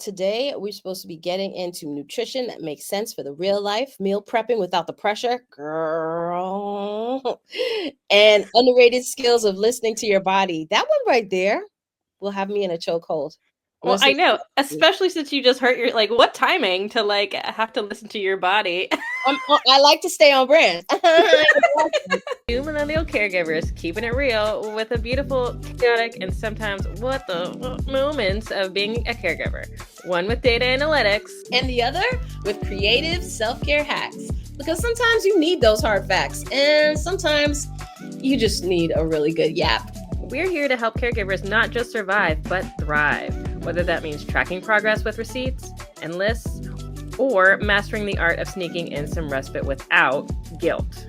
Today, we're supposed to be getting into nutrition that makes sense for the real life, meal prepping without the pressure, girl, and underrated skills of listening to your body. That one right there will have me in a chokehold. Well, I Listening know, to your especially since you just hurt your, like, what timing to like have to listen to your body. I like to stay on brand. Two millennial caregivers keeping it real with a beautiful, chaotic, and sometimes what the moments of being a caregiver. One with data analytics, And the other with creative self-care hacks. Because sometimes you need those hard facts, and sometimes you just need a really good yap. We're here to help caregivers not just survive, but thrive. Whether that means tracking progress with receipts and lists, or mastering the art of sneaking in some respite without guilt.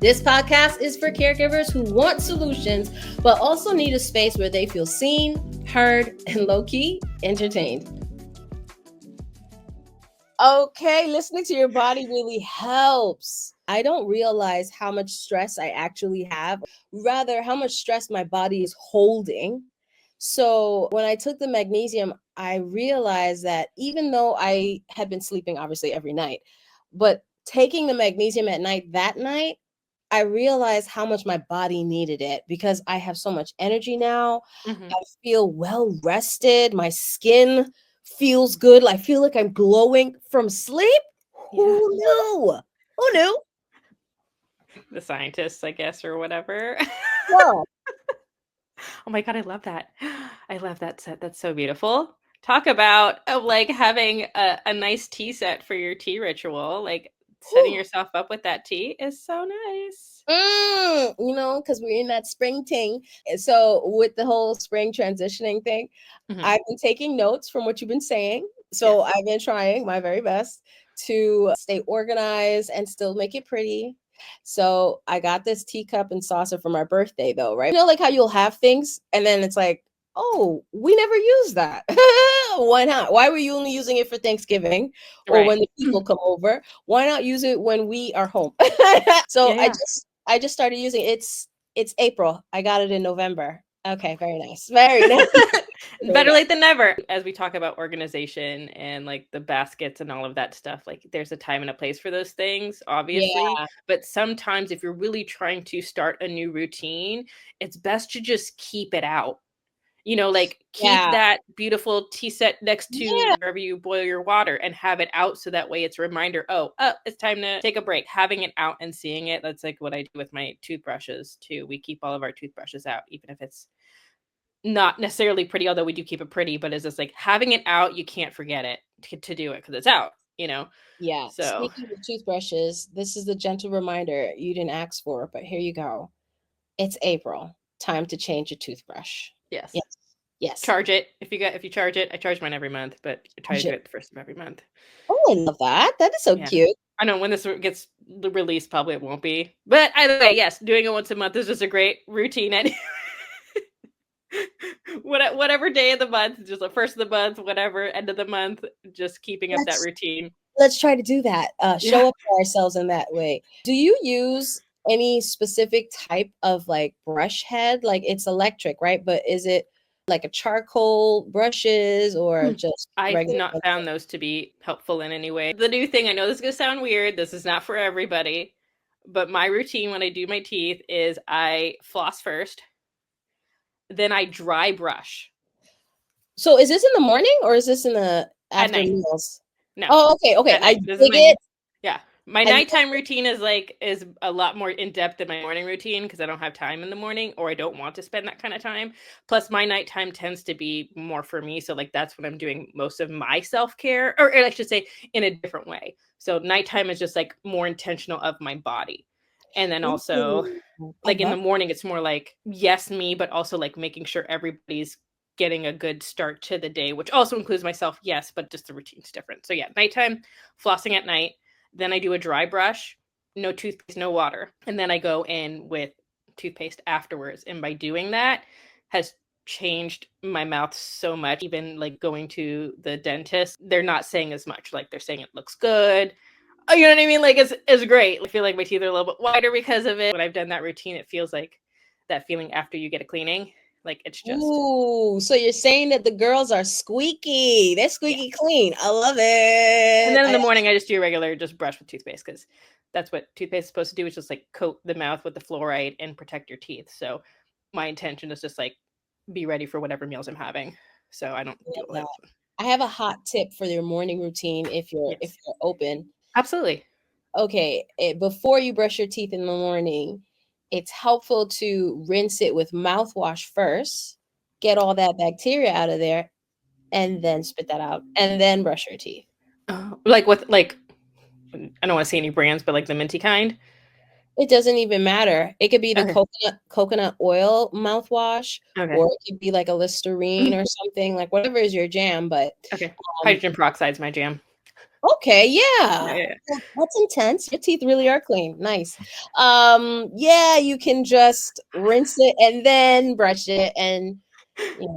This podcast is for caregivers who want solutions, but also need a space where they feel seen, heard, and low-key entertained. Okay, listening to your body really helps. I don't realize how much stress I actually have, rather how much stress my body is holding. So when I took the magnesium, I realized that even though I had been sleeping obviously every night, but taking the magnesium at night that night, I realized how much my body needed it because I have so much energy now. Mm-hmm. I feel well rested. My skin feels good. I feel like I'm glowing from sleep. Yeah. Who knew? Who knew? The scientists, I guess, or whatever. Well, Oh my God, I love that. I love that set. That's so beautiful. Talk about like having a nice tea set for your tea ritual. Like setting whew. yourself up with that tea is so nice. Because we're in that spring thing. And so with the whole spring transitioning thing, Mm-hmm. I've been taking notes from what you've been saying. So Yes. I've been trying my very best to stay organized and still make it pretty. So I got this teacup and saucer for my birthday, though, right? You know, like how you'll have things and then it's like, oh, we never used that. Why not? Why were you only using it for Thanksgiving or Right. when the people come over? Why not use it when we are home? So Yeah, yeah. I just started using it's April. I got it in November. Okay, very nice. Very nice. Very Better nice. late than never. As we talk about organization and like the baskets and all of that stuff, like there's a time and a place for those things, obviously. Yeah. But sometimes if you're really trying to start a new routine, it's best to just keep it out. Like keep Yeah. that beautiful tea set next to Yeah. wherever you boil your water and have it out so that way it's a reminder, it's time to take a break. Having it out and seeing it, that's like what I do with my toothbrushes too. We keep all of our toothbrushes out, even if it's not necessarily pretty, although we do keep it pretty, but it's just like having it out, you can't forget it to do it because it's out. Yeah. So, Speaking of toothbrushes, this is the gentle reminder you didn't ask for, but here you go. It's April. Time to change your toothbrush. yes. Yes. Yes. Charge it. If you charge it, I charge mine every month, but I try to do it the first of every month. Oh, I love that. That is so Yeah. cute. I know when this gets released, probably it won't be. But either way, yes, doing it once a month is just a great routine. And whatever day of the month, just the first of the month, whatever end of the month, just keeping up that Let's routine. let's try to do that. Yeah. Show up for ourselves in that way. Do you use any specific type of like brush head? Like it's electric, right? But is it like a charcoal brushes or just I've regular? not found those to be helpful in any way. The new thing, I know this is going to sound weird. This is not for everybody. But my routine when I do my teeth is I floss first, then I dry brush So is this in the morning or is this in the at after night. meals? No, Oh, okay, okay. at I night. This is dig my it. yeah. My I nighttime routine is a lot more in depth than my morning routine because I don't have time in the morning or I don't want to spend that kind of time. Plus, my nighttime tends to be more for me, so like that's when I'm doing most of my self care, or I should say, in a different way. So nighttime is just like more intentional of my body, and then also Ooh, I like in the love morning, it's more like yes me, but also like making sure everybody's getting a good start to the day, which also includes myself, yes, but just the routine's different. So yeah, nighttime, flossing at night. Then I do a dry brush, no toothpaste, no water. And then I go in with toothpaste afterwards. And by doing that has changed my mouth so much. Even like going to the dentist, they're not saying as much. Like they're saying it looks good. Oh, you know what I mean? Like it's great. I feel like my teeth are a little bit wider because of it. When I've done that routine, it feels like that feeling after you get a cleaning. Like it's just. Ooh, so you're saying that the girls are squeaky. They're Yeah. squeaky clean. I love And it. then in the morning, I just do a regular, just brush with toothpaste because that's what toothpaste is supposed to do. Is just like coat the mouth with the fluoride and protect your teeth. So my intention is just like be ready for whatever meals I'm having, so I don't do Love it. that. I have a hot tip for your morning routine if Yes, you're open. absolutely. Okay, before you brush your teeth in the morning, it's helpful to rinse it with mouthwash first, get all that bacteria out of there, and then spit that out, and then brush your teeth. Like with like, I don't want to say any brands, but like the minty kind. It doesn't even matter. It could be the Okay. coconut oil mouthwash, Okay. or it could be like a Listerine or something, like whatever is your jam. But Okay. um, Hydrogen peroxide's my jam. okay, Yeah, yeah. yeah, Well, that's intense. Your teeth really are clean. Nice. Yeah, you can just rinse it and then brush it and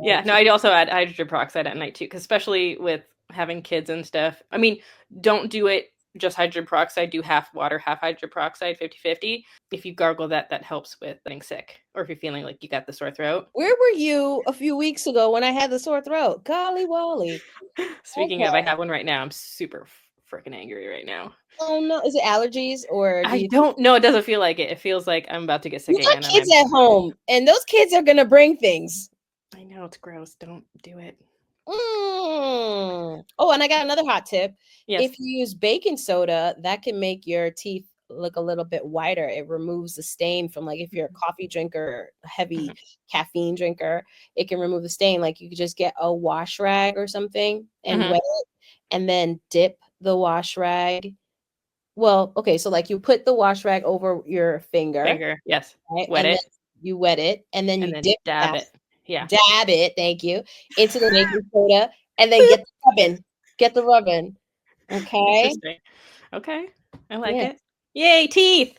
yeah. No, keep. I also add hydrogen peroxide at night too, because especially with having kids and stuff. I mean, don't do it just hydrogen peroxide. Do half water, half hydrogen peroxide, 50-50. If you gargle that, that helps with getting sick, or if you're feeling like you got the sore throat. Where were you a few weeks ago when I had the sore throat? Golly Wally. Speaking of, I Okay. have one right now. I'm super freaking angry right now. Oh no, is it allergies or do I you don't know. It doesn't feel like it. It feels like I'm about to get you sick got again, and kids I'm. at home and those kids are gonna bring things. I know it's gross. Don't do it. Oh, and I got another hot tip. Yes. If you use baking soda, that can make your teeth look a little bit whiter. It removes the stain from, like, if you're a coffee drinker, a heavy Mhm. caffeine drinker, it can remove the stain. Like, you could just get a wash rag or something and Mhm. wet it and then dip the wash rag. Well, okay, so like you put the wash rag over your finger, Finger. Yes. right? Wet And then it you wet it and then and you then dip dab that, it. Yeah. dab it, thank you, into the baking soda, and then get the rubbing. Get the rubbing. Okay? Interesting. Okay. I like Yes. it. Yay, teeth.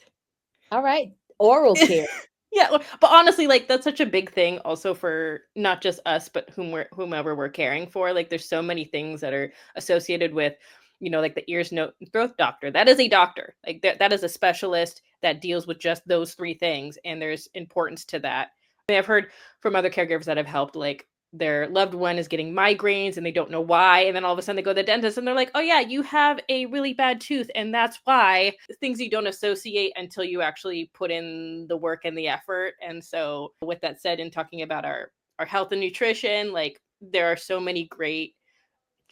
All right. Oral care. Yeah, but honestly, like that's such a big thing also for not just us, but whomever we're caring for. Like there's so many things that are associated with, like the ears, nose, throat doctor. That is a doctor. Like that is a specialist that deals with just those three things, and there's importance to that. I mean, I've heard from other caregivers that have helped, like their loved one is getting migraines and they don't know why, and then all of a sudden they go to the dentist and they're like, oh yeah, you have a really bad tooth and that's why. Things you don't associate until you actually put in the work and the effort. And so with that said, in talking about our health and nutrition, like there are so many great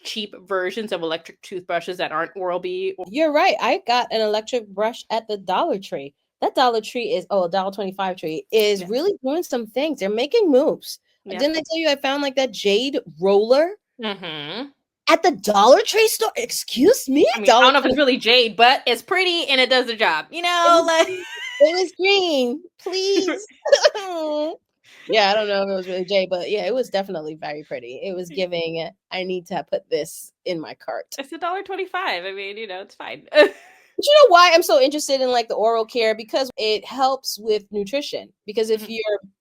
cheap versions of electric toothbrushes that aren't Oral B. You're right. I got an electric brush at the Dollar Tree. That Dollar Tree is, oh, $1.25 tree is Yeah. really doing some things. They're making moves. Yep. Didn't I tell you I found like that jade roller Mm-hmm. at the Dollar Tree store? Excuse me? I mean, I Dollar don't know if it's Tree. really jade, but it's pretty and it does the job. It was Like green. It was green. Please. Yeah, I don't know if it was really jade, but yeah, it was definitely very pretty. It was giving, I need to put this in my cart. it's $1.25. I mean, it's fine. But you know why I'm so interested in like the oral care? Because it helps with nutrition. Because Mhm.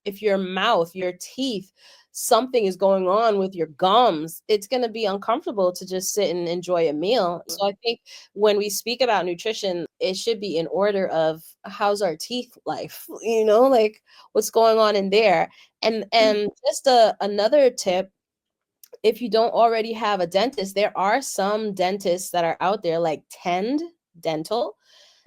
if your mouth, your teeth, something is going on with your gums, it's going to be uncomfortable to just sit and enjoy a meal. So I think when we speak about nutrition, it should be in order of how's our teeth life, like what's going on in there. And just another tip, if you don't already have a dentist, there are some dentists that are out there like Tend Dental.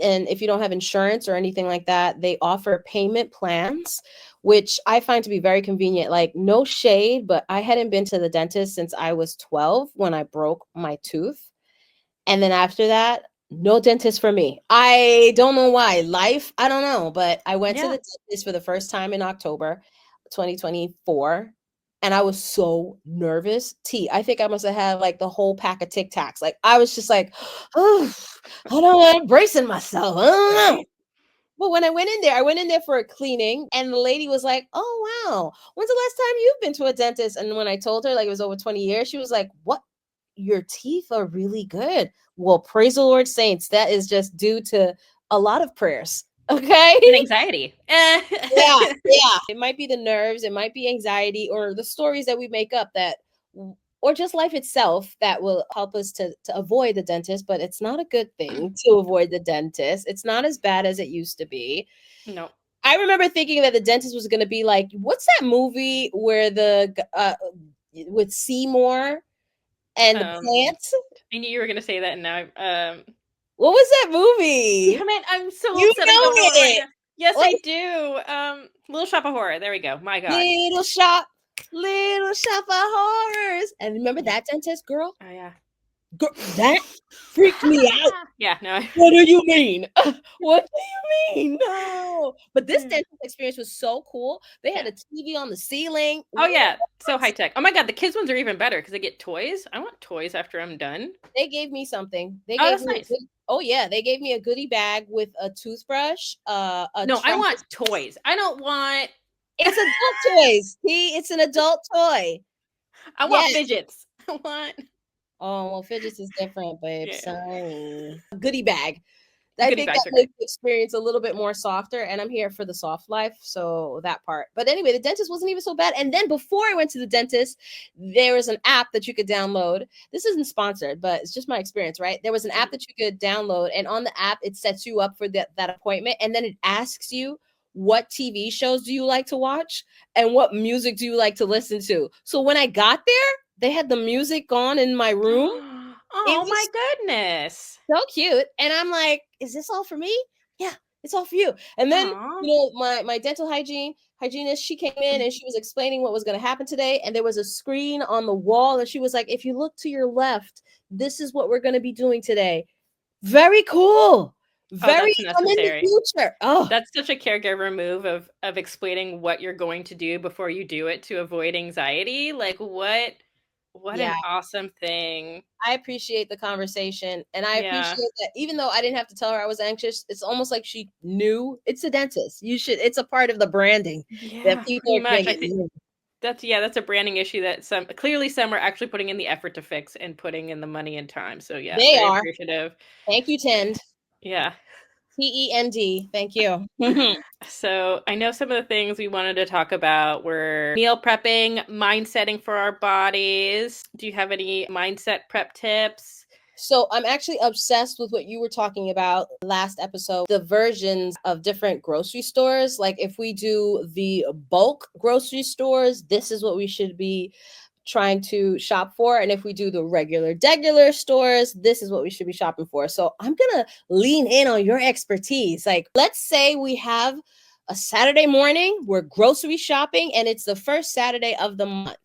And if you don't have insurance or anything like that, they offer payment plans, which I find to be very convenient. Like, no shade, but I hadn't been to the dentist since I was 12 when I broke my tooth. And then after that, no dentist for me. I don't know why. Life, I don't know. But I went to Yeah. the dentist for the first time in October 2024. And I was so nervous. I think I must have had like the whole pack of Tic Tacs. Like I was just like, oh, I don't know, I'm bracing myself. I don't know. Right? But when I went in there for a cleaning, and the lady was like, "Oh wow, when's the last time you've been to a dentist?" And when I told her like it was over 20 years, she was like, "What? Your teeth are really good." Well, praise the Lord, saints. That is just due to a lot of prayers. Okay. And anxiety. Yeah, yeah. It might be the nerves, it might be anxiety, or the stories that we make up or just life itself that will help us to avoid the dentist, but it's not a good thing to avoid the dentist. It's not as bad as it used to be. No. I remember thinking that the dentist was going to be like, what's that movie where with Seymour and the Um, plants? I knew you were gonna say that, and now What was that movie? damn it, I'm so You upset I know don't know it right it. now. Yes, Like I do. Little Shop of Horror. There we go. My God. little shop of horrors. And remember Yeah. that dentist girl? Oh yeah. Girl, that freaked me out. Yeah. No. What do you mean? What do you mean? No. But this Yeah. dental experience was so cool. They had Yeah. a TV on the ceiling. Oh What? yeah. So high tech. Oh my God, the kids ones are even better because they get toys. I want toys after I'm done. They gave me something. They Oh, gave that's me nice. oh yeah, they gave me a goodie bag with a toothbrush, a No, I want Travis. toys. I don't want. It's adult toys. See, it's an adult toy. I want Yes. fidgets. I want. Oh well, fidgets is different, babe. Yeah. Sorry. A goodie bag. I Goodie think that bags are great. makes the experience a little bit more softer, and I'm here for the soft life, so that part. But anyway, the dentist wasn't even so bad. And then before I went to the dentist, there was an app that you could download. This isn't sponsored, but it's just my experience, right? There was an app that you could download, and on the app, it sets you up for that appointment, and then it asks you what TV shows do you like to watch and what music do you like to listen to. So when I got there, they had the music on in my room. It Oh my was goodness. so cute. And I'm like, is this all for me? Yeah, it's all for you. And then, Aw. my dental hygienist, she came in and she was explaining what was going to happen today. And there was a screen on the wall. And she was like, if you look to your left, this is what we're going to be doing today. Very cool. Oh, Very, that's I'm in the necessary. future. Oh, That's such a caregiver move of explaining what you're going to do before you do it to avoid anxiety. Like what yeah. an awesome thing. I appreciate the conversation. And I Yeah. appreciate that even though I didn't have to tell her I was anxious, it's almost like she knew it's a dentist. It's a part of the branding that Yeah, people pretty are going much. to I get think new. that's a branding issue that some are actually putting in the effort to fix and putting in the money and time. So yeah, They very are. appreciative. Thank you, Tend. Yeah. TEND. Thank you. So I know some of the things we wanted to talk about were meal prepping, mind setting for our bodies. Do you have any mindset prep tips? So I'm actually obsessed with what you were talking about last episode, the versions of different grocery stores. Like if we do the bulk grocery stores, this is what we should be trying to shop for. And if we do the regular stores, this is what we should be shopping for. So I'm going to lean in on your expertise. Like, let's say we have a Saturday morning, we're grocery shopping, and it's the first Saturday of the month.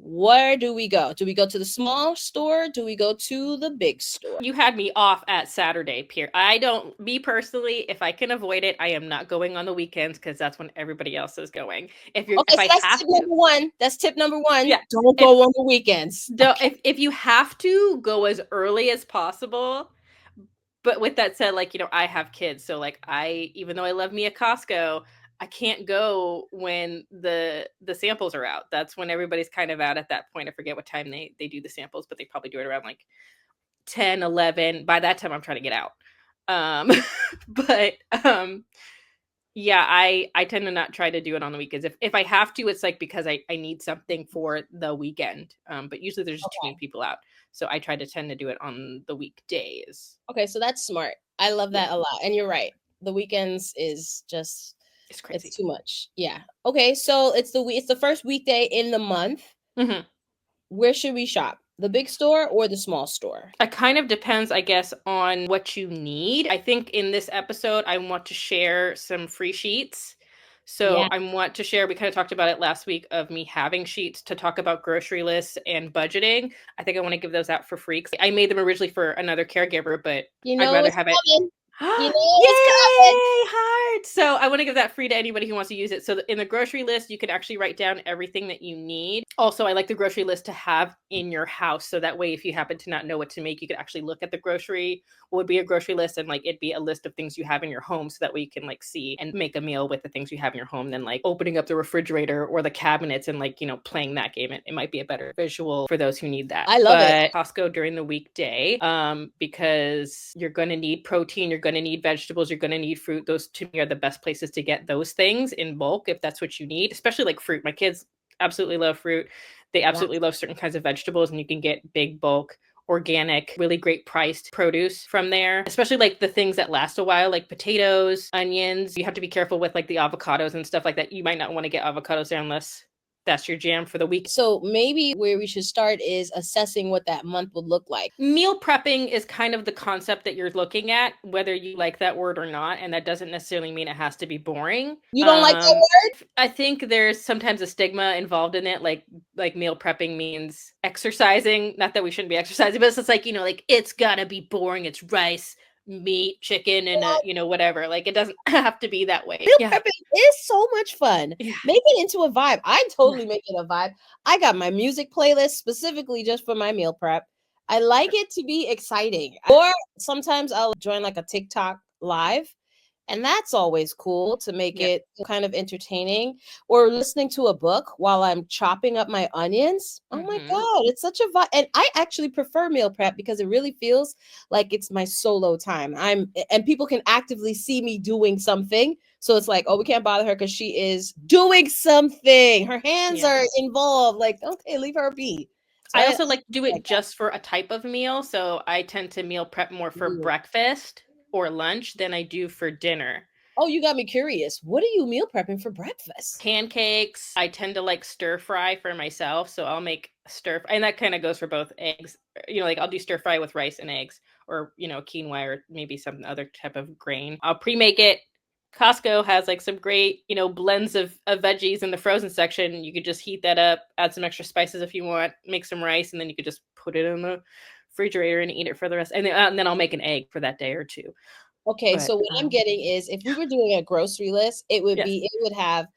Where do we go? Do we go to the small store? Do we go to the big store? You had me off at Saturday, Pierre. I don't, me personally, if I can avoid it, I am not going on the weekends because that's when everybody else is going. Okay, If so I that's have tip to, number one. That's tip number one. yeah. Don't If go on the weekends. Okay. if you have to go as early as possible, but with that said, like, I have kids, so like even though I love me a Costco, I can't go when the samples are out. That's when everybody's kind of out at that point. I forget what time they do the samples, but they probably do it around like 10, 11. By that time I'm trying to get out. Um but yeah, I tend to not try to do it on the weekends. If I have to, it's like because I need something for the weekend. But usually there's just too many Okay. people out. So I try to tend to do it on the weekdays. Okay, so that's smart. I love Yeah, that a lot. And you're right. The weekends is just it's it's crazy. too much. Yeah. Okay, so it's the first weekday in the month. Hmm. Where should we shop? The big store or the small store? It kind of depends, I guess, on what you need. I think in this episode, I want to share some free sheets. So Yeah. I want to share, we kind of talked about it last week of me having sheets to talk about grocery lists and budgeting. I think I want to give those out for free. I made them originally for another caregiver, but You I'd know rather it's have it. coming. You know Yay! it's coming. Heart! So I want to give that free to anybody who wants to use it. So in the grocery list, you can actually write down everything that you need. Also, I like the grocery list to have in your house. So that way, if you happen to not know what to make, you could actually look at the grocery, what would be a grocery list, and like it'd be a list of things you have in your home. So that way you can like see and make a meal with the things you have in your home. Then like opening up the refrigerator or the cabinets and like, playing that game. It might be a better visual for those who need that. I love it. But Costco during the weekday, because you're going to need protein, you're going to need vegetables, you're going to need fruit. Those to me are the best places to get those things in bulk if that's what you need, especially like fruit. My kids absolutely love fruit. They Yeah. absolutely love certain kinds of vegetables, and you can get big bulk organic, really great priced produce from there, especially like the things that last a while, like potatoes, onions. You have to be careful with like the avocados and stuff like that. You might not want to get avocados there unless that's your jam for the week. So maybe where we should start is assessing what that month would look like. Meal prepping is kind of the concept that you're looking at, whether you like that word or not, and that doesn't necessarily mean it has to be boring. You don't like that word? I think there's sometimes a stigma involved in it, like meal prepping means exercising. Not that we shouldn't be exercising, but it's just like, like it's gotta be boring. It's rice, meat, chicken, and whatever. Like it doesn't have to be that way. Meal prepping is so much fun. Yeah. Make it into a vibe. I totally make it a vibe. I got my music playlist specifically just for my meal prep. I like it to be exciting. Or sometimes I'll join like a TikTok live, and that's always cool to make it kind of entertaining. Or listening to a book while I'm chopping up my onions. Oh my God, it's such a vibe. And I actually prefer meal prep because it really feels like it's my solo time. And people can actively see me doing something. So it's like, oh, we can't bother her because she is doing something. Her hands are involved. Like, okay, leave her be. So I also like to do it just for a type of meal. So I tend to meal prep more for breakfast or lunch than I do for dinner. Oh, you got me curious. What are you meal prepping for breakfast? Pancakes. I tend to like stir fry for myself. So I'll make stir fry, and that kind of goes for both eggs. Like I'll do stir fry with rice and eggs, or, quinoa, or maybe some other type of grain. I'll pre-make it. Costco has like some great, blends of veggies in the frozen section. You could just heat that up, add some extra spices if you want, make some rice, and then you could just put it in the refrigerator and eat it for the rest. And then I'll make an egg for that day or two. Okay, so what I'm getting is, if we were doing a grocery list, it would have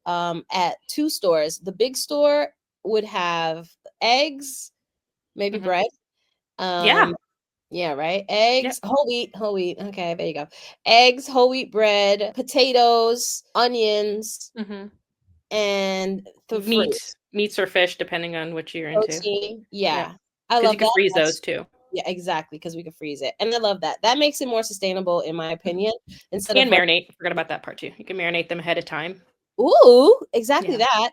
at 2 stores. The big store would have eggs, maybe bread. Yeah, right. Eggs, whole wheat. Okay, there you go. Eggs, whole wheat bread, potatoes, onions, and the meats or fish, depending on what you're protein. into. Yeah. I love you can freeze those too. Yeah, exactly, because we can freeze it. And I love that. That makes it more sustainable, in my opinion. Instead of marinate. I forgot about that part too. You can marinate them ahead of time. Ooh, exactly that.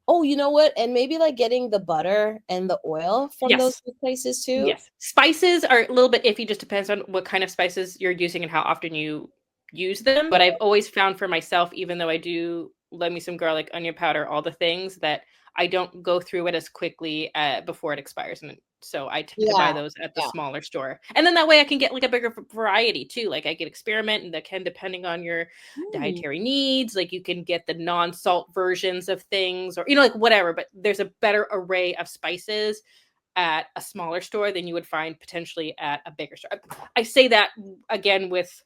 Oh, you know what? And maybe like getting the butter and the oil from those places too. Yes. Spices are a little bit iffy, just depends on what kind of spices you're using and how often you use them. But I've always found for myself, even though I do love me some garlic, onion powder, all the things, that I don't go through it as quickly before it expires. And so I tend to buy those at the smaller store. And then that way I can get like a bigger variety too. Like I can experiment, and that can, depending on your dietary needs, like you can get the non-salt versions of things, or, like whatever, but there's a better array of spices at a smaller store than you would find potentially at a bigger store. I say that again with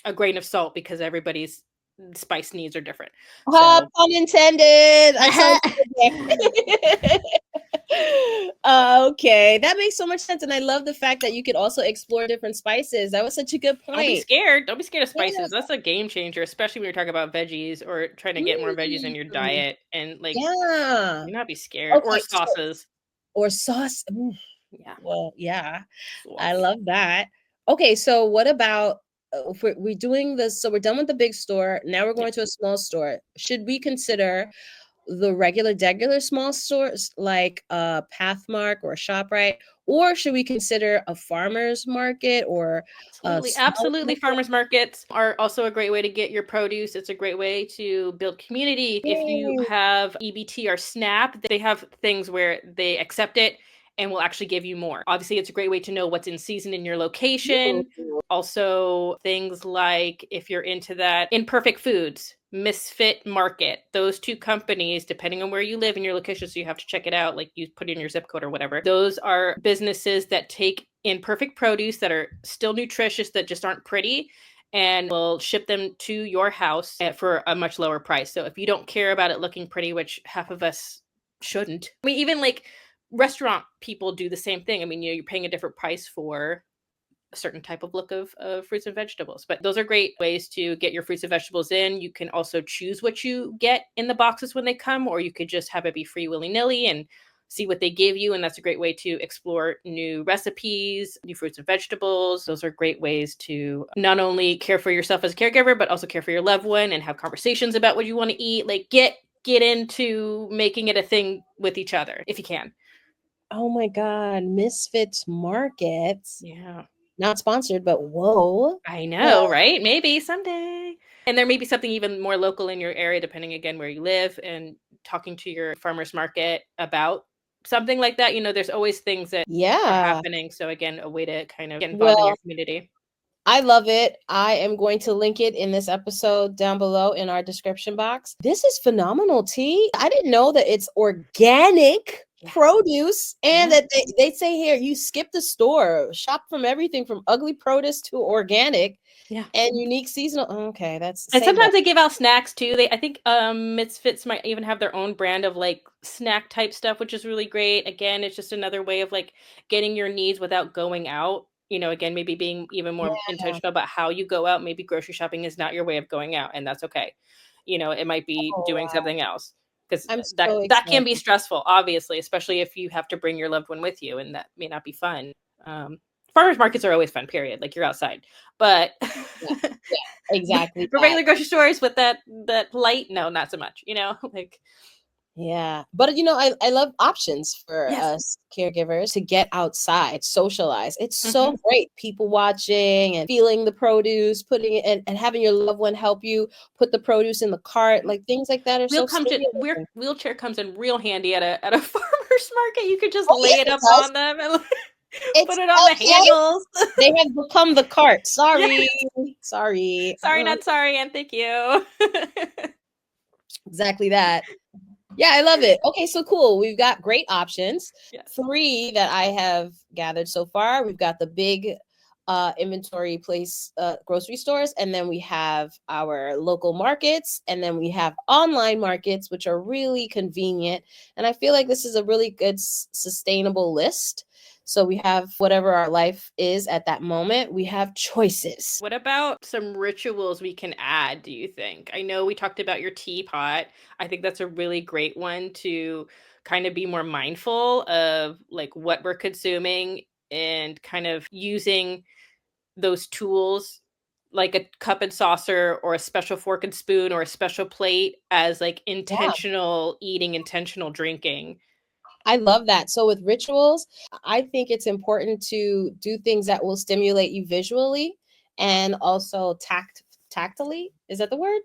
a grain of salt, because everybody's spice needs are different. Pun intended. Okay, that makes so much sense, and I love the fact that you could also explore different spices. That was such a good point. Don't be scared of spices. That's a game changer, especially when you're talking about veggies or trying to get more veggies in your diet. And like, do not be scared. Or sauces. Or sauce. Ooh. Yeah. Well, yeah. I love that. Okay, so what about we're doing this? So we're done with the big store. Now we're going to a small store. Should we consider the regular small stores like Pathmark or ShopRite, or should we consider a farmer's market or absolutely farmers markets are also a great way to get your produce. It's a great way to build community. If you have EBT or SNAP, they have things where they accept it and will actually give you more. Obviously, it's a great way to know what's in season in your location. Also, things like, if you're into that, Imperfect Foods, Misfits Market, those 2 companies, depending on where you live in your location, so you have to check it out, like you put in your zip code or whatever. Those are businesses that take imperfect produce that are still nutritious, that just aren't pretty, and will ship them to your house for a much lower price. So if you don't care about it looking pretty, which half of us shouldn't. I mean, even like restaurant people do the same thing. I mean, you're paying a different price for a certain type of look of fruits and vegetables. But those are great ways to get your fruits and vegetables in. You can also choose what you get in the boxes when they come, or you could just have it be free willy-nilly and see what they give you. And that's a great way to explore new recipes, new fruits and vegetables. Those are great ways to not only care for yourself as a caregiver, but also care for your loved one and have conversations about what you want to eat. Like get into making it a thing with each other if you can. Oh my God, Misfits Market. Yeah. Not sponsored, but whoa. I Uh, know, right? Maybe someday. And there may be something even more local in your area, depending again where you live, and talking to your farmer's market about something like that. There's always things that are yeah. happening. So again, a way to kind of get involved in your Well, community. I love it. I am going to link it in this episode down below in our description box. This is phenomenal, T. I didn't know that it's organic Yeah. produce and Yeah. that they say here you skip the store, shop from everything from ugly produce to organic Yeah. and unique seasonal. Okay, that's And say more. sometimes they give out snacks too. I think Misfits might even have their own brand of like snack type stuff, which is really great. Again, it's just another way of like getting your needs without going out. Again, maybe being even more Yeah. intentional about how you go out. Maybe grocery shopping is not your way of going out, and that's okay. It might be Oh, doing wow. something else, because I'm that so that can excited. be stressful, obviously, especially if you have to bring your loved one with you, and that may not be fun. Um, Farmers markets are always fun. Period. Like you're outside, but Yeah, yeah, exactly but that. regular grocery stores with that light, no, not so much. Like Yeah. But I love options for yes, us caregivers to get outside, socialize. It's so hmm great. People watching and feeling the produce, putting it and having your loved one help you put the produce in the cart, like things like that are so stimulating. wheelchair comes in real handy at a farmer's market. You could just Oh lay yes, it it up does. on them and put It's it on the okay. handles. They have become the cart. Yeah, Sorry. Sorry. sorry, not sorry, and thank you. Exactly that. Yeah, I love it. Okay, so cool. We've got great options. Yes. 3 that I have gathered so far. We've got the big inventory place grocery stores, and then we have our local markets, and then we have online markets, which are really convenient. And I feel like this is a really good sustainable list. So we have whatever our life is at that moment, we have choices. What about some rituals we can add, do you think? I know we talked about your teapot. I think that's a really great one to kind of be more mindful of like what we're consuming and kind of using those tools like a cup and saucer or a special fork and spoon or a special plate as like Yeah. intentional eating, intentional drinking. I love that. So with rituals, I think it's important to do things that will stimulate you visually and also tactily. Is that the word?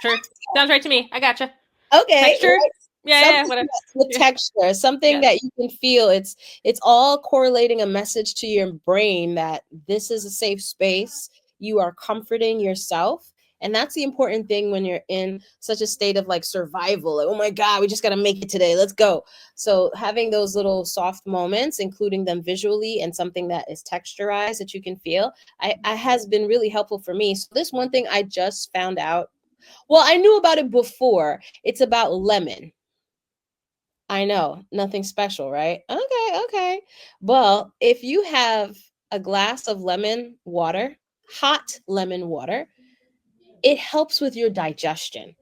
Sure. Sounds right to me. I gotcha. Okay, Texture? right. Yeah, yeah, Something whatever. with Yeah. texture, something Yes. that you can feel. It's all correlating a message to your brain that this is a safe space. You are comforting yourself. And that's the important thing when you're in such a state of like survival. Like, oh my God, we just got to make it today. Let's go. So having those little soft moments, including them visually and something that is texturized that you can feel, I has been really helpful for me. So this one thing I just found out, well, I knew about it before. It's about lemon. I know, nothing special, right? Okay, okay. Well, if you have a glass of lemon water, hot lemon water, it helps with your digestion.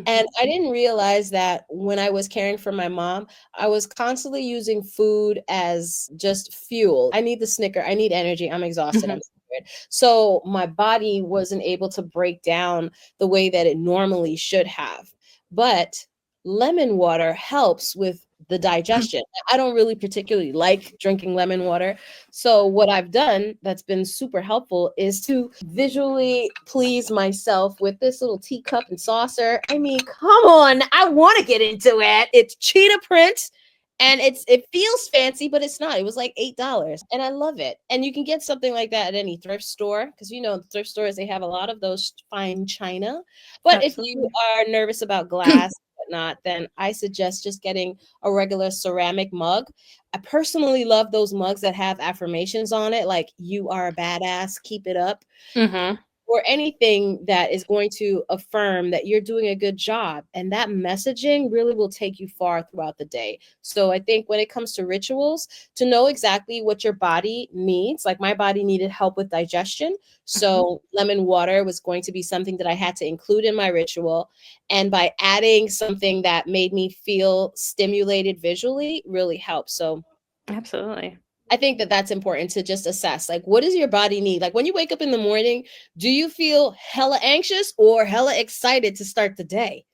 And Mhm. I didn't realize that when I was caring for my mom, I was constantly using food as just fuel. I need the Snicker, I need energy, I'm exhausted, I'm Mhm. tired. So my body wasn't able to break down the way that it normally should have. But lemon water helps with the digestion. I don't really particularly like drinking lemon water, so what I've done that's been super helpful is to visually please myself with this little teacup and saucer. I mean, come on, I want to get into it. It's cheetah print and it feels fancy, but it's not. It was like $8 and I love it. And you can get something like that at any thrift store because thrift stores they have a lot of those fine china. But if you Absolutely. are nervous about glass whatnot, then I suggest just getting a regular ceramic mug. I personally love those mugs that have affirmations on it, like "You are a badass, keep it up," Mhm. or anything that is going to affirm that you're doing a good job. And that messaging really will take you far throughout the day. So I think when it comes to rituals, to know exactly what your body needs, like my body needed help with digestion. Mhm. So lemon water was going to be something that I had to include in my ritual. And by adding something that made me feel stimulated visually, really helped. So Absolutely. I think that that's important to just assess. Like, what does your body need? Like, when you wake up in the morning, do you feel hella anxious or hella excited to start the day?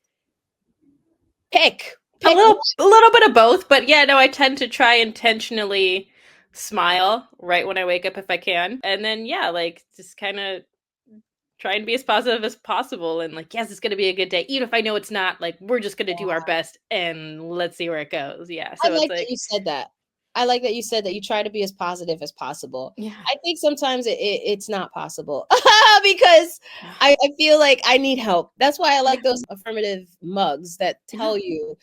Pick. Pick a little bit of both, but yeah, no, I tend to try intentionally smile right when I wake up if I can. And then yeah, like just kind of try and be as positive as possible and like, yes, it's going to be a good day. Even if I know it's not, like we're just going to do our best and let's see where it goes. Yeah. I So it's like that like, you said that. I like that you said that you try to be as positive as possible. yeah. I think sometimes it's not possible because I feel like I need help. That's why I like those affirmative mugs that tell you,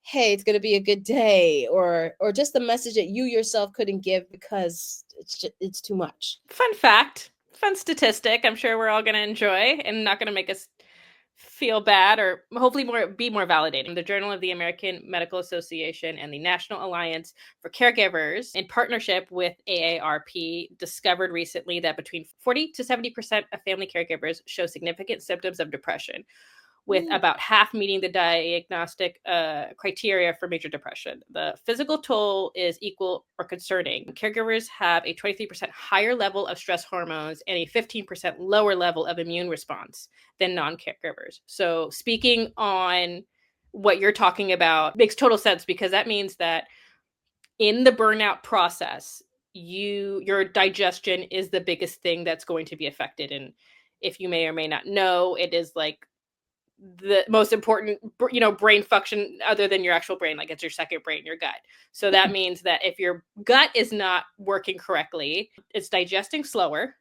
hey, it's gonna be a good day, or just the message that you yourself couldn't give because it's too much. Fun fact, fun statistic. I'm sure we're all going to enjoy and not going to make us feel bad or hopefully be more validating. The Journal of the American Medical Association and the National Alliance for Caregivers, in partnership with AARP, discovered recently that between 40 to 70% of family caregivers show significant symptoms of depression, with about half meeting the diagnostic criteria for major depression. The physical toll is equal or concerning. Caregivers have a 23% higher level of stress hormones and a 15% lower level of immune response than non-caregivers. So speaking on what you're talking about makes total sense, because that means that in the burnout process, your digestion is the biggest thing that's going to be affected. And if you may or may not know, it is like the most important brain function other than your actual brain. Like it's your second brain, your gut. So that means that if your gut is not working correctly, it's digesting slower,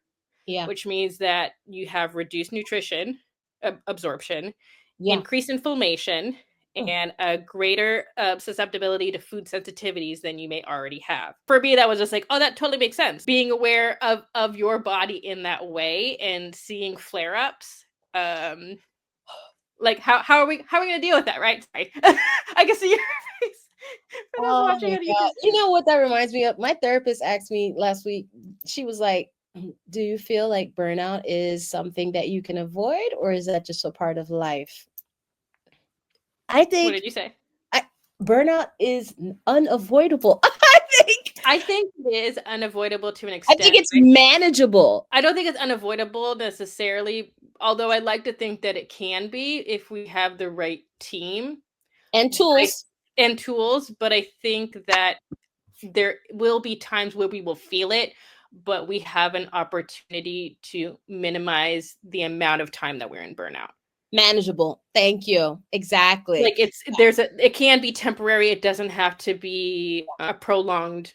Yeah, which means that you have reduced nutrition absorption, yeah. increased inflammation, and a greater susceptibility to food sensitivities than you may already have. For me, that was just like, oh, that totally makes sense. Being aware of your body in that way and seeing flare-ups, like how are we gonna deal with that, right? Sorry. I can see your face. For those Oh watching my on God. YouTube. You know what that reminds me of? My therapist asked me last week, she was like, do you feel like burnout is something that you can avoid, or is that just a part of life? I What think did you say? burnout is unavoidable. I think it is unavoidable to an I think extent. it's manageable. I don't think it's unavoidable necessarily, although I like to think that it can be if we have the right team And tools. and tools. But I think that there will be times where we will feel it, but we have an opportunity to minimize the amount of time that we're in burnout. Manageable. Thank you. Exactly. Like it can be temporary. It doesn't have to be a prolonged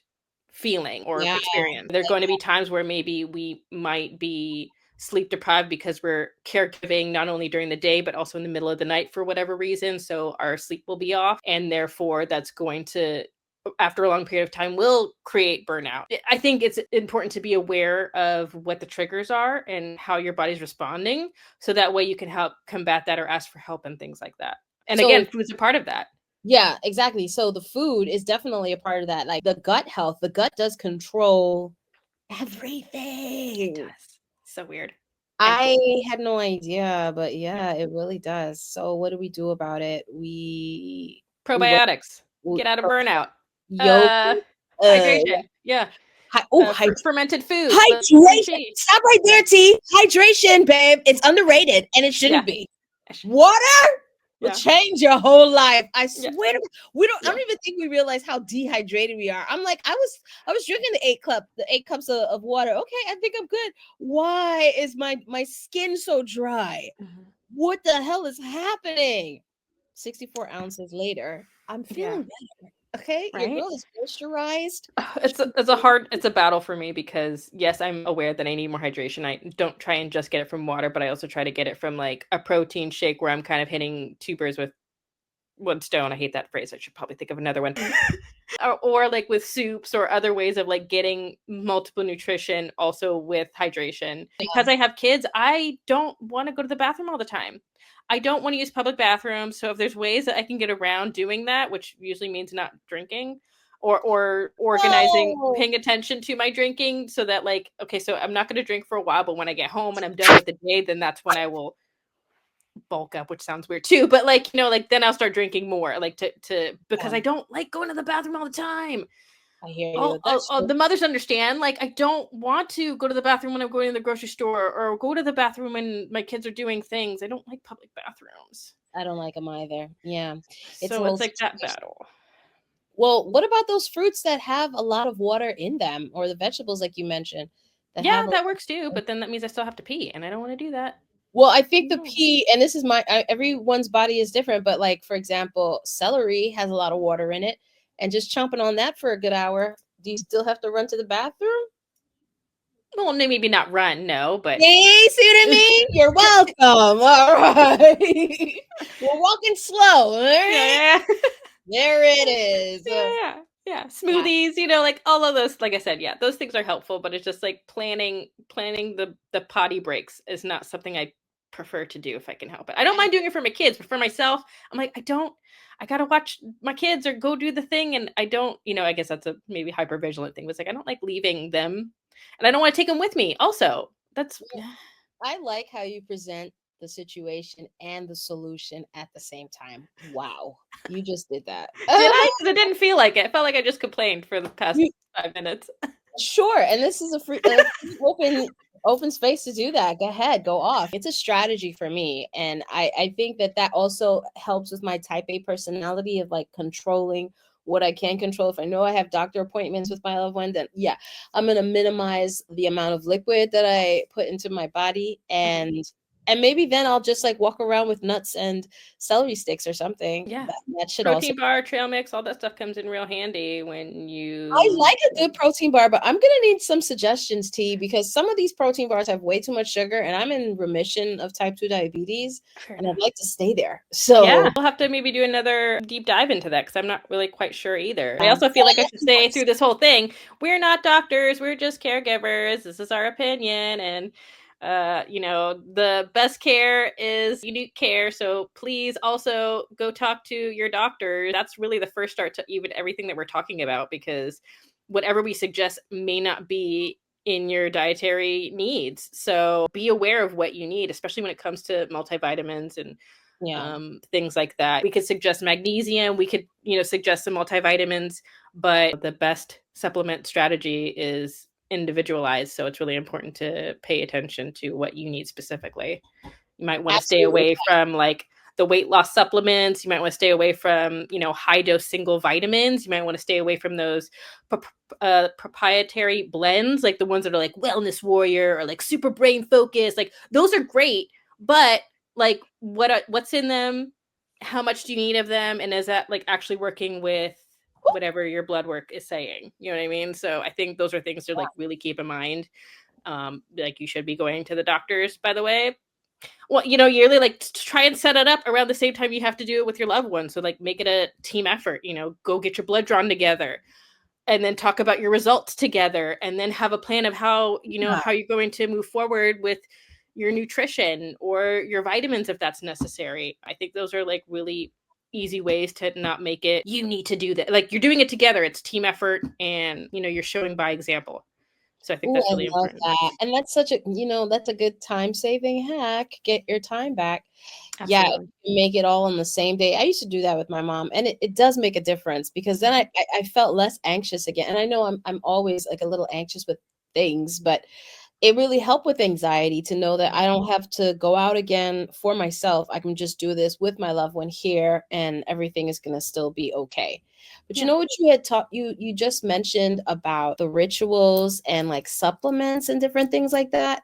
feeling or Yeah. experience. There are going to be times where maybe we might be sleep deprived because we're caregiving not only during the day but also in the middle of the night for whatever reason, so our sleep will be off, and therefore that's going to, after a long period of time, will create burnout. I think it's important to be aware of what the triggers are and how your body's responding, so that way you can help combat that or ask for help and things like that. And So again, food's a part of that. yeah, exactly. So the food is definitely a part of that. Like the gut health, the gut does control It everything. does. So weird and I cool. had no idea, but yeah, it really does. So what do we do about it? We work Probiotics. with Get out of burnout. yogurt. Uh Uh, Hydration. Yeah. oh, Fermented foods. Green hydration. tea. Stop right there, T. Hydration, babe. It's underrated and it Yeah. shouldn't be. Water will Yeah. change your whole life. I Yeah. swear to God. We don't. I Yeah. don't even think we realize how dehydrated we are. I'm like, I was drinking the 8 cups of water. Okay, I think I'm good. Why is my skin so dry? Mhm. What the hell is happening? 64 ounces later, I'm Yeah. feeling better. Okay, your Right? girl is moisturized. It's a battle for me, because yes, I'm aware that I need more hydration. I don't try and just get it from water, but I also try to get it from like a protein shake where I'm kind of hitting two birds with one stone. I hate that phrase. I should probably think of another one. Or like with soups or other ways of like getting multiple nutrition also with hydration. Because I have kids, I don't want to go to the bathroom all the time. I don't want to use public bathrooms. So if there's ways that I can get around doing that, which usually means not drinking or organizing, Oh, paying attention to my drinking, so that like, okay, so I'm not going to drink for a while, but when I get home and I'm done with the day, then that's when I will bulk up, which sounds weird too, but like, like then I'll start drinking more, like to because I don't like going to the bathroom all the time. I hear you. That's true. The mothers understand. Like, I don't want to go to the bathroom when I'm going to the grocery store, or go to the bathroom when my kids are doing things. I don't like public bathrooms. I don't like them either. Yeah. It's a So whole it's like that situation. battle. Well, what about those fruits that have a lot of water in them, or the vegetables like you mentioned that Yeah, have a that works too. But then that means I still have to pee, and I don't want to do that. well, I think the No. pea, and this is everyone's body is different, but like for example, celery has a lot of water in it, and just chomping on that for a good hour, do you still have to run to the bathroom? Well, maybe not run, no, but Hey, see what I mean? You're welcome. All right. We're walking slow. All right. yeah, yeah. There it is. Yeah, Yeah. smoothies, like all of those, like I said, yeah, those things are helpful, but it's just like planning the potty breaks is not something I prefer to do if I can help it. I don't mind doing it for my kids, but for myself, I'm like, I gotta watch my kids or go do the thing, and I don't, I guess that's a maybe hyper vigilant thing, but it's like I don't like leaving them, and I don't want to take them with me also. That's I like how you present the situation and the solution at the same time. Wow. You just did that. did I? Because it didn't feel like it. It felt like I just complained for the past You 5 minutes. sure, and this is a free open space to do that. Go ahead, go off. It's a strategy for me, and I think that also helps with my type A personality of like controlling what I can control. If I know I have doctor appointments with my loved one, then yeah, I'm gonna minimize the amount of liquid that I put into my body, Mhm. and maybe then I'll just like walk around with nuts and celery sticks or something. Yeah. That should also Protein bar, trail mix, all that stuff comes in real handy when I you like a good protein bar, but I'm gonna need some suggestions, T, because some of these protein bars have way too much sugar, and I'm in remission of type 2 diabetes, fair and I'd enough. like to stay there. Yeah, So we'll have to maybe do another deep dive into that because I'm not really quite sure either. I yeah, also feel like I should say through this whole thing, we're not doctors, we're just caregivers. This is our opinion, and the best care is unique care. So please also go talk to your doctor. That's really the first start to even everything that we're talking about, because whatever we suggest may not be in your dietary needs. So be aware of what you need, especially when it comes to multivitamins and yeah, things like that. We could suggest magnesium. We could, suggest some multivitamins, but the best supplement strategy is individualized. So it's really important to pay attention to what you need specifically. You might want to stay absolutely. away from like the weight loss supplements. You might want to stay away from, high dose single vitamins. You might want to stay away from those proprietary blends, like the ones that are like Wellness Warrior or like Super Brain Focus. Like those are great, but like what's in them? How much do you need of them? And is that like actually working with whatever your blood work is saying? You know what I mean? So I think those are things to like really keep in mind. Like you should be going to the doctors, by the way, well, yearly, like try and set it up around the same time you have to do it with your loved one. So like make it a team effort, go get your blood drawn together and then talk about your results together and then have a plan of how, how you're going to move forward with your nutrition or your vitamins if that's necessary. I think those are like really easy ways to not make it you need to do that. Like you're doing it together. It's team effort and, you're showing by example. So I think Oh, that's I really love important. that. And that's such a, that's a good time saving hack. Get your time back. Yeah, Absolutely. make it all on the same day. I used to do that with my mom, and it does make a difference because then I felt less anxious again. And I know I'm always like a little anxious with things, but it really helped with anxiety to know that I don't have to go out again for myself. I can just do this with my loved one here and everything is going to still be okay. But you Yeah. know what you had taught you just mentioned about the rituals and like supplements and different things like that.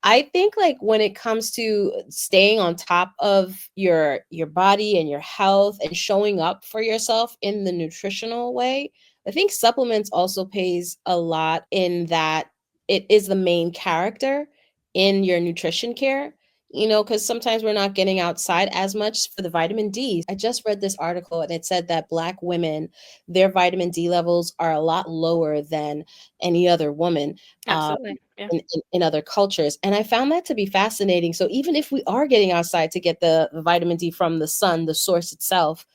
I think like when it comes to staying on top of your body and your health and showing up for yourself in the nutritional way, I think supplements also pays a lot in that it is the main character in your nutrition care. Because sometimes we're not getting outside as much for the vitamin D. I just read this article and it said that Black women, their vitamin D levels are a lot lower than any other woman. Um, Absolutely. Yeah. in other cultures. And I found that to be fascinating. So even if we are getting outside to get the vitamin D from the sun, the source itself,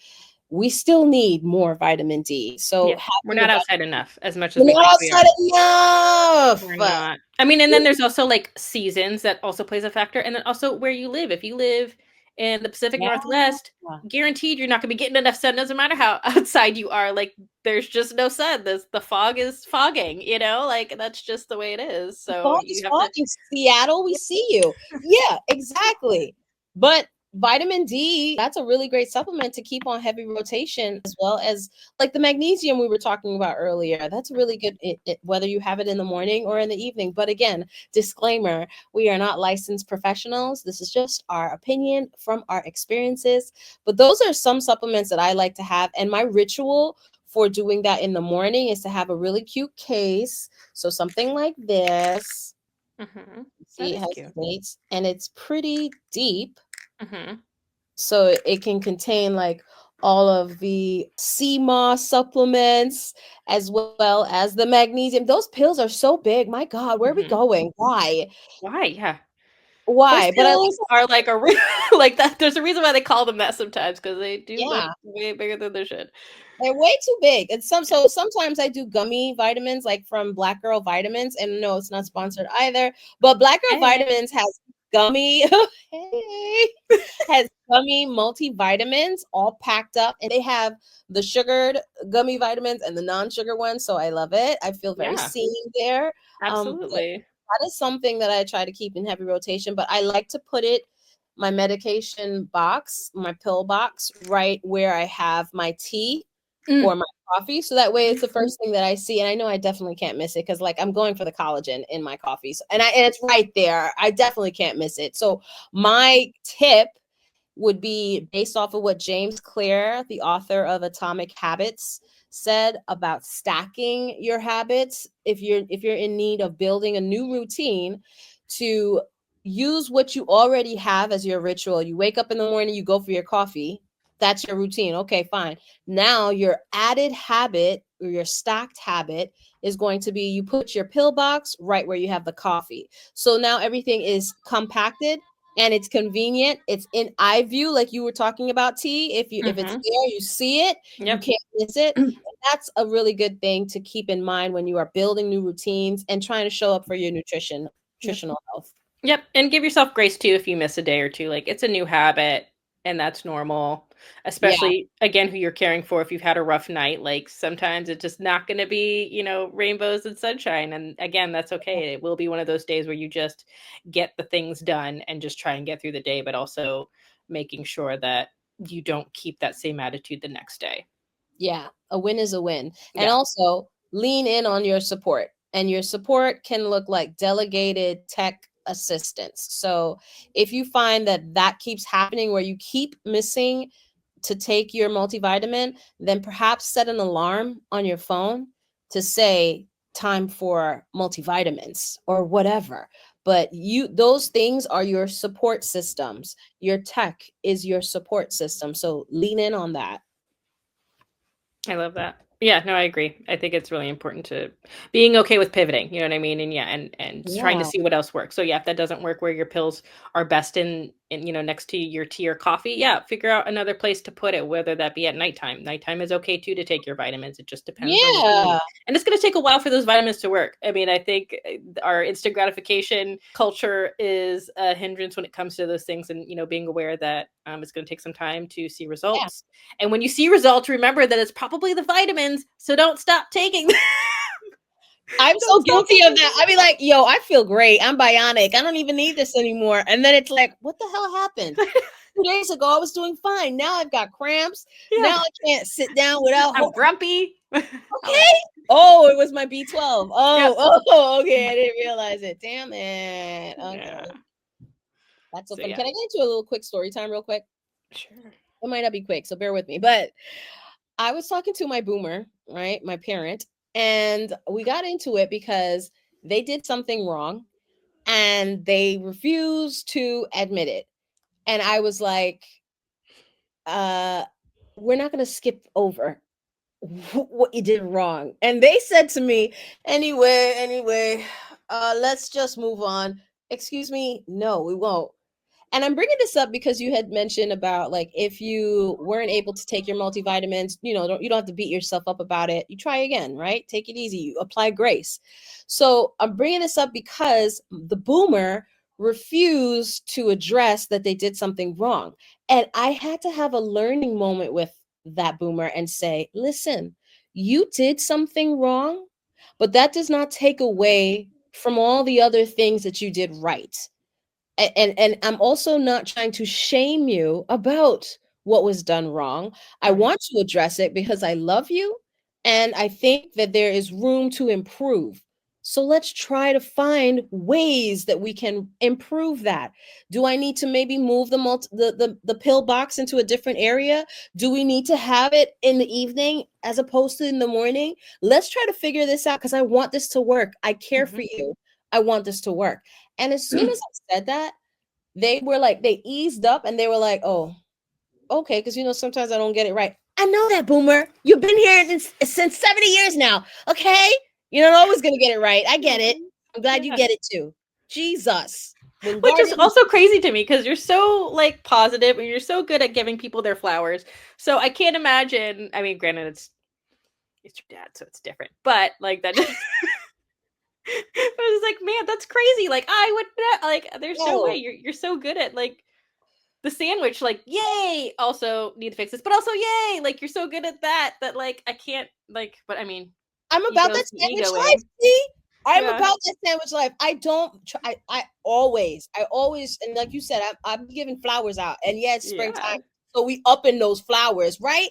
we still need more vitamin D. So Yeah. We're having the not vitamin outside enough as much as we we're not think we outside are. We're enough. not. I mean, and then there's also like seasons that also plays a factor, and then also where you live. If you live in the Pacific Yeah. Northwest, guaranteed you're not going to be getting enough sun. Doesn't matter how outside you are. Like, there's just no sun. The fog is fogging. Like that's just the way it is. The So fog you is have to. fogging. Seattle, we see you. Yeah, exactly. But vitamin D, that's a really great supplement to keep on heavy rotation, as well as like the magnesium we were talking about earlier. That's really good, whether you have it in the morning or in the evening. But again, disclaimer, we are not licensed professionals. This is just our opinion from our experiences. But those are some supplements that I like to have. And my ritual for doing that in the morning is to have a really cute case. So something like this. Mm-hmm. That See, it is has cute. the dates and it's pretty deep. Mm-hmm. So it can contain like all of the sea moss supplements as well as the magnesium. Those pills are so big. My God, where are we Mm-hmm. going? Why? Why? Yeah. Those Why? But I pills are like like that. There's a reason why they call them that sometimes, because they do look yeah. way bigger than they should. They're way too big. And Yeah. so sometimes I do gummy vitamins like from Black Girl Vitamins. And no, it's not sponsored either. But Black Girl Hey. Vitamins has gummy hey, has gummy multivitamins all packed up. And they have the sugared gummy vitamins and the non-sugar ones. So I love it. I feel very Yeah. seen there. But Absolutely. that is something that I try to keep in heavy rotation. But I like to put it my medication box, my pill box, right where I have my tea or Mm. my coffee. So that way it's the first thing that I see. And I know I definitely can't miss it because like I'm going for the collagen in my coffee. So, and it's right there. I definitely can't miss it. So my tip would be based off of what James Clear, the author of Atomic Habits, said about stacking your habits. If you're in need of building a new routine, to use what you already have as your ritual. You wake up in the morning, you go for your coffee. That's your routine. Okay, fine. Now your added habit or your stacked habit is going to be you put your pill box right where you have the coffee. So now everything is compacted and it's convenient. It's in eye view, like you were talking about, T. If it's Mm-hmm. there, you see it, you Yep. can't miss it. And that's a really good thing to keep in mind when you are building new routines and trying to show up for your Yep. nutritional health. Yep. And give yourself grace too if you miss a day or two. Like, it's a new habit and that's normal. Yeah, Especially again who you're caring for if you've had a rough night. Like, sometimes it's just not gonna be, rainbows and sunshine. And again, that's okay. It will be one of those days where you just get the things done and just try and get through the day, but also making sure that you don't keep that same attitude the next day. yeah. A win is a win. And Yeah. also lean in on your support. And your support can look like delegated tech assistance. So if you find that that keeps happening where you keep missing to take your multivitamin, then perhaps set an alarm on your phone to say time for multivitamins or whatever. But those things are your support systems. Your tech is your support system. So lean in on that. I love that. Yeah, no, I agree. I think it's really important to being okay with pivoting, you know what I mean? And yeah, and trying to Yeah. see what else works. So yeah, if that doesn't work where your pills are best in next to your tea or coffee, yeah, figure out another place to put it, whether that be at nighttime. Nighttime is okay too to take your vitamins. It just depends on what you need. Yeah. And it's going to take a while for those vitamins to work. I mean, I think our instant gratification culture is a hindrance when it comes to those things, and being aware that it's going to take some time to see Yeah. results. And when you see results, remember that it's probably the vitamins, so don't stop taking them. I'm Don't so stop guilty of taking that. them. I'd be like, yo, I feel great. I'm bionic. I don't even need this anymore. And then it's like, what the hell happened? 2 days ago, I was doing fine. Now I've got cramps. Yeah. Now I can't sit down without. I'm grumpy. All Okay. that. Oh, it was my B12. Yep. Okay. I didn't realize it. Damn it. Okay. Yeah. That's so So funny. yeah. Can I get into a little quick story time real quick? Sure. It might not be quick, so bear with me. But I was talking to my boomer, right? My parent, and we got into it because they did something wrong and they refused to admit it. And I was like, uh, we're not going to skip over what you did wrong. And they said to me, anyway, let's just move on. Excuse me, no, we won't. And I'm bringing this up because you had mentioned about like if you weren't able to take your multivitamins, you don't have to beat yourself up about it. You try again, right? Take it easy. You apply grace. So I'm bringing this up because the boomer refused to address that they did something wrong. And I had to have a learning moment with that boomer and say, listen, you did something wrong, but that does not take away from all the other things that you did right. And I'm also not trying to shame you about what was done wrong. I Right. want to address it because I love you and I think that there is room to improve. So let's try to find ways that we can improve that. Do I need to maybe move the pill box into a different area? Do we need to have it in the evening as opposed to in the morning? Let's try to figure this out because I want this to work. I care for Mhm. you. I want this to work. And as soon as I said that, they were like, they eased up and they were like, oh, okay, because sometimes I don't get it right. I know that, boomer. You've been here since 70 years now. Okay. You're not always gonna get it right. I get it. Mhm. I'm glad you Yeah. get it too. Jesus. When Which is garden also crazy to me because you're so like positive and you're so good at giving people their flowers. So I can't imagine. I mean, granted, it's your dad, so it's different. But like that just I was like, man, that's crazy. Like I would not like there's no way no, you're so good at like the sandwich, like, yay, also need to fix this, but also yay, like you're so good at that like I can't like but I mean I'm about that ego's the sandwich life. egoing. See? I'm Yeah. about that sandwich life. I don't try, I always, and like you said, I'm giving flowers out. And yeah, it's Yeah. springtime. So we up in those flowers, right?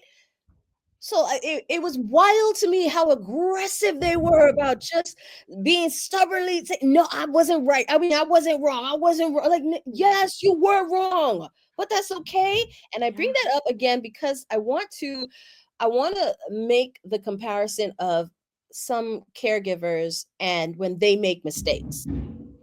So it was wild to me how aggressive they were about just being stubbornly saying, no, I wasn't right. I mean, I wasn't wrong. I wasn't wrong. Like, Yeah. yes, you were wrong, but that's okay. And I bring Yeah. that up again because I want to make the comparison of some caregivers and when they make mistakes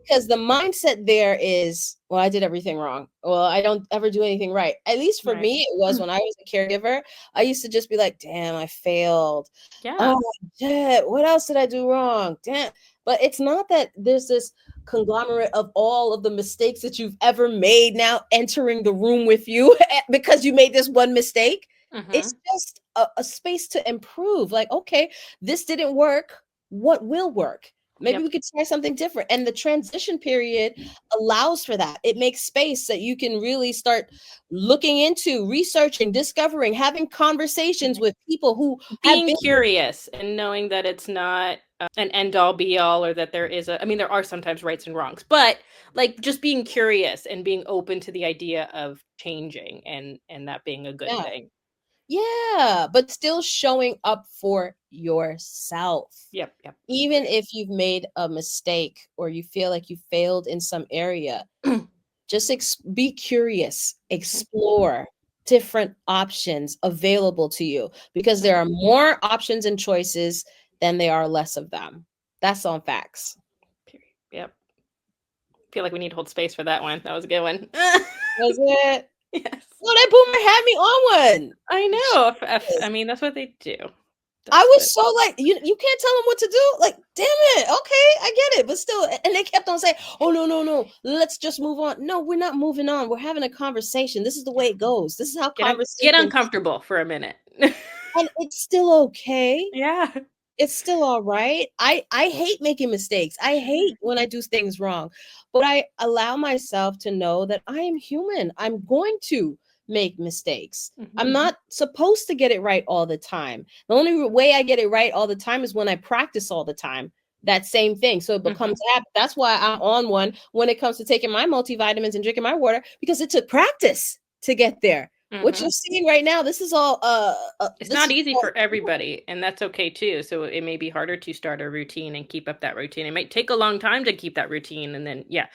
because the mindset there is, well, I did everything wrong. Well, I don't ever do anything right. At least for Right. me, it was when I was a caregiver. I used to just be like, damn, I failed. Yeah. Oh, shit. What else did I do wrong? Damn. But it's not that there's this conglomerate of all of the mistakes that you've ever made now entering the room with you because you made this one mistake. It's Mhm. just a space to improve. Like, okay, this didn't work. What will work? Maybe Yep. we could try something different. And the transition period allows for that. It makes space that you can really start looking into, researching, discovering, having conversations Right. with people who have Being been. curious and knowing that it's not an end all be all or that there is a I mean there are sometimes rights and wrongs, but like just being curious and being open to the idea of changing and that being a good Yeah. thing. Yeah, but still showing up for yourself. Yep, yep. Even if you've made a mistake or you feel like you failed in some area, just be curious, Mhm. explore different options available to you because there Mhm. are more options and choices than there are less of them. That's on facts. Period. Yep. Feel like we need to hold space for that one. That was a good one. Was it? Yes. No, that boomer had me on one. I know. I mean, that's what they do. I That's was what. so like, you can't tell them what to do. Like, damn it. Okay, I get it. But still, and they kept on saying, oh, no, no, no. Let's just move on. No, we're not moving on. We're having a conversation. This is the Yeah. way it goes. This is how Get conversations, uncomfortable for a minute. and it's still okay. Yeah. It's still all right. I hate making mistakes. I hate when I do things wrong, but I allow myself to know that I am human. I'm going to make mistakes. Mhm. I'm not supposed to get it right all the time. The only way I get it right all the time is when I practice all the time. That same thing. So it becomes Mhm. a habit. That's why I'm on one when it comes to taking my multivitamins and drinking my water because it took practice to get there. What you're Mhm. seeing right now, this is all It's this not is easy all for everybody, and that's okay too. So it may be harder to start a routine and keep up that routine. It might take a long time to keep that routine, and then yeah,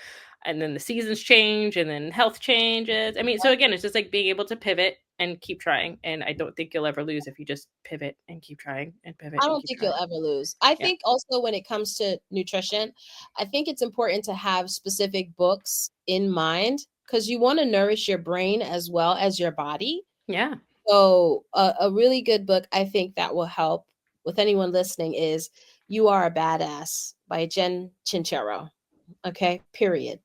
and then the seasons change, and then health changes. I mean, so again, it's just like being able to pivot and keep trying. And I don't think you'll ever lose if you just pivot and keep trying and pivot I and don't keep think you'll trying. ever lose. I Yeah, think also when it comes to nutrition, I think it's important to have specific books in mind because you want to nourish your brain as well as your body. yeah. So, a really good book I think that will help with anyone listening is You Are a Badass by Jen Chinchero. Okay, period.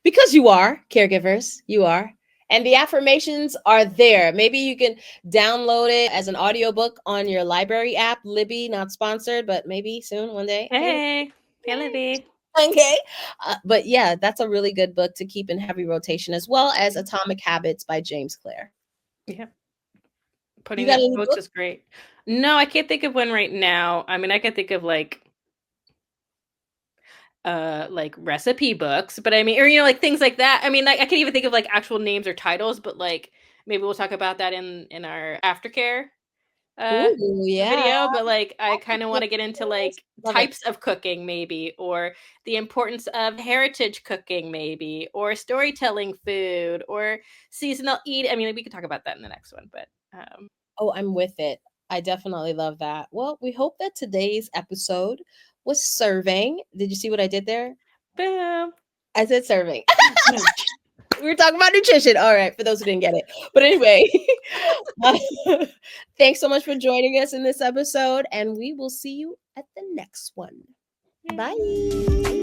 Because you are caregivers, you are. And the affirmations are there. Maybe you can download it as an audiobook on your library app, Libby, not sponsored, but maybe soon one day. Hey, Hey, hey, yay. Libby. Okay. But yeah, that's a really good book to keep in heavy rotation, as well as Atomic Habits by James Clear. Yeah. You Putting got up any quotes books? is great. No, I can't think of one right now. I mean, I can think of like recipe books, but I mean, or like things like that. I mean, I can't even think of like actual names or titles, but like maybe we'll talk about that in our aftercare uh Ooh, yeah. video. But like I kind of want to get into Yes. like Love it. types of cooking maybe, or the importance of heritage cooking maybe, or storytelling food, or seasonal eat. I mean, we could talk about that in the next one, but Oh, I'm with it. I definitely love that. Well, we hope that today's episode was serving. Did you see what I did there? boom. I said serving. We were talking about nutrition. All right, for those who didn't get it. But anyway, uh, thanks so much for joining us in this episode, and we will see you at the next one. Bye. Yay.